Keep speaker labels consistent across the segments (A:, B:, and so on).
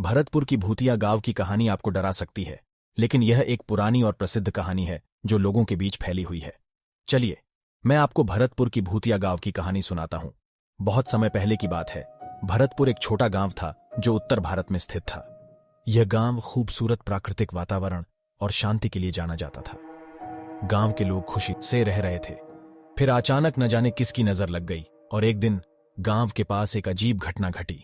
A: भरतपुर की भूतिया गांव की कहानी आपको डरा सकती है, लेकिन यह एक पुरानी और प्रसिद्ध कहानी है जो लोगों के बीच फैली हुई है। चलिए, मैं आपको भरतपुर की भूतिया गांव की कहानी सुनाता हूं। बहुत समय पहले की बात है। भरतपुर एक छोटा गांव था जो उत्तर भारत में स्थित था। यह गांव खूबसूरत प्राकृतिक वातावरण और शांति के लिए जाना जाता था। गांव के लोग खुशी से रह रहे थे। फिर अचानक न जाने किसकी नजर लग गई और एक दिन गांव के पास एक अजीब घटना घटी।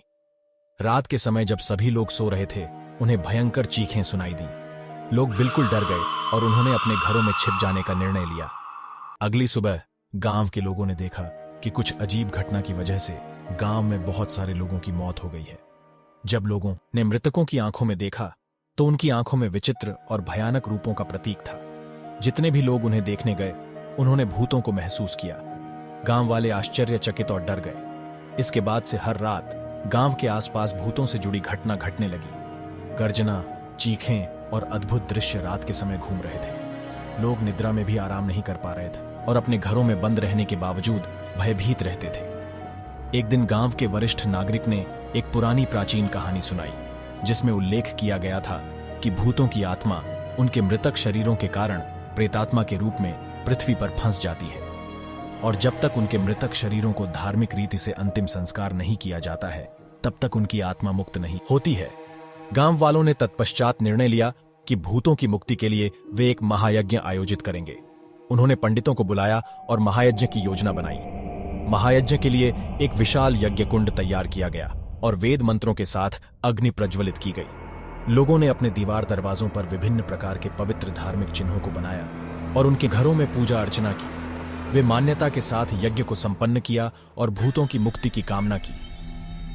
A: रात के समय जब सभी लोग सो रहे थे, उन्हें भयंकर चीखें सुनाई दी। लोग बिल्कुल डर गए और उन्होंने अपने घरों में छिप जाने का निर्णय लिया। अगली सुबह गांव के लोगों ने देखा कि कुछ अजीब घटना की वजह से गांव में बहुत सारे लोगों की मौत हो गई है। जब लोगों ने मृतकों की आंखों में देखा तो उनकी आंखों में विचित्र और भयानक रूपों का प्रतीक था। जितने भी लोग उन्हें देखने गए, उन्होंने भूतों को महसूस किया। गांव वाले आश्चर्यचकित और डर गए। इसके बाद से हर रात गांव के आसपास भूतों से जुड़ी घटना घटने लगी। गर्जना, चीखें और अद्भुत दृश्य रात के समय घूम रहे थे। लोग निद्रा में भी आराम नहीं कर पा रहे थे और अपने घरों में बंद रहने के बावजूद भयभीत रहते थे। एक दिन गांव के वरिष्ठ नागरिक ने एक पुरानी प्राचीन कहानी सुनाई, जिसमें उल्लेख किया गया था कि भूतों की आत्मा उनके मृतक शरीरों के कारण प्रेतात्मा के रूप में पृथ्वी पर फंस जाती है और जब तक उनके मृतक शरीरों को धार्मिक रीति से अंतिम संस्कार नहीं किया जाता है, तब तक उनकी आत्मा मुक्त नहीं होती है। गांव वालों ने तत्पश्चात निर्णय लिया कि भूतों की मुक्ति के लिए वे एक महायज्ञ आयोजित करेंगे। उन्होंने पंडितों को बुलाया और महायज्ञ की योजना बनाई। महायज्ञ के लिए एक विशाल यज्ञ कुंड तैयार किया गया और वेद मंत्रों के साथ अग्नि प्रज्वलित की गई। लोगों ने अपने दीवार दरवाजों पर विभिन्न प्रकार के पवित्र धार्मिक चिन्हों को बनाया और उनके घरों में पूजा अर्चना की। वे मान्यता के साथ यज्ञ को संपन्न किया और भूतों की मुक्ति की कामना की।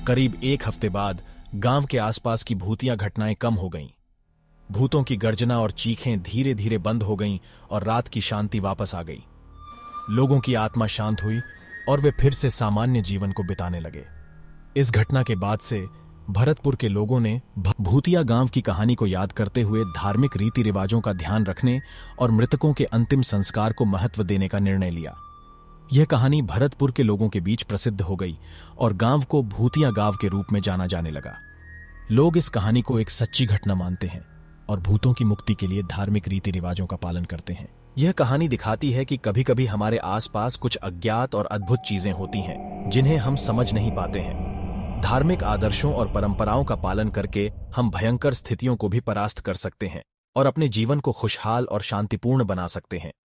A: करीब एक हफ्ते बाद गांव के आसपास की भूतिया घटनाएं कम हो गईं। भूतों की गर्जना और चीखें धीरे धीरे बंद हो गईं और रात की शांति वापस आ गई। लोगों की आत्मा शांत हुई और वे फिर से सामान्य जीवन को बिताने लगे। इस घटना के बाद से भरतपुर के लोगों ने भूतिया गांव की कहानी को याद करते हुए धार्मिक रीति रिवाजों का ध्यान रखने और मृतकों के अंतिम संस्कार को महत्व देने का निर्णय लिया। यह कहानी भरतपुर के लोगों के बीच प्रसिद्ध हो गई और गांव को भूतिया गांव के रूप में जाना जाने लगा। लोग इस कहानी को एक सच्ची घटना मानते हैं और भूतों की मुक्ति के लिए धार्मिक रीति रिवाजों का पालन करते हैं। यह कहानी दिखाती है कि कभी कभी हमारे आसपास कुछ अज्ञात और अद्भुत चीजें होती हैं जिन्हें हम समझ नहीं पाते हैं। धार्मिक आदर्शों और परंपराओं का पालन करके हम भयंकर स्थितियों को भी परास्त कर सकते हैं और अपने जीवन को खुशहाल और शांतिपूर्ण बना सकते हैं।